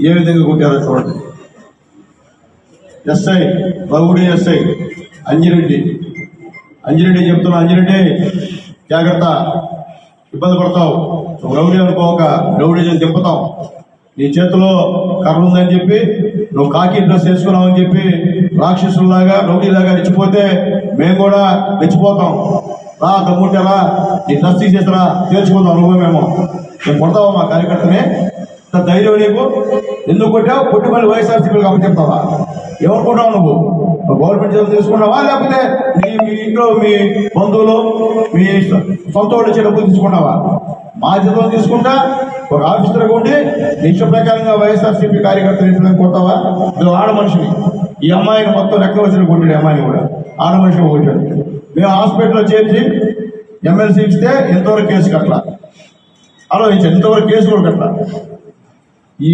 ఏ విధంగా కొట్టారో చూడండి. SI rowdy SI Anji Reddy చెప్తున్నా, అంజిరెడ్డి జాగ్రత్త, ఇబ్బంది పడతావు. రౌడీ అనుకోక రౌడీ దింపుతాం. నీ చేతిలో కర్ర ఉందని చెప్పి నువ్వు కాకి డ్రెస్ వేసుకున్నావు అని చెప్పి రాక్షసుల్లాగా రౌడీలాగా రెచ్చిపోతే మేము కూడా రెచ్చిపోతాం. రా దమ్ముంటారా, నీ డ్రెస్ తీసేస్తారా, తేల్చుకుందాం అనుభవమేమో. నేను కొడతావా మా కార్యకర్తని? ధైర్యం నీకు? ఎందుకు కొట్టావు? కొట్టి మళ్ళీ వైఎస్ఆర్సీపీకి అప్పచెప్తావా? ఏమనుకుంటావు నువ్వు? గవర్నమెంట్ చేతులు తీసుకున్నావా, లేకపోతే మీ ఇంట్లో మీ బంధువులు మీ సొంత వాళ్ళు డబ్బులు తీసుకున్నావా? మా చేతులు తీసుకుంటా ఒక ఆఫీసర్గా ఉండి నిష్ట ప్రకారంగా వైఎస్ఆర్సీపీ కార్యకర్తలు కొడతావా? నువ్వు ఆడ మనిషిని. ఈ అమ్మాయిని మొత్తం లెక్క వచ్చిన కొట్టాడు, అమ్మాయిని కూడా ఆడ మనిషిని కొట్టాడు. మేము హాస్పిటల్లో చేర్చి ఎమ్మెల్సీ ఇస్తే ఎంతవరకు కేసు కట్టలా, ఆలోచించాను, ఇంతవరకు కేసు కూడా కట్టలా. ఈ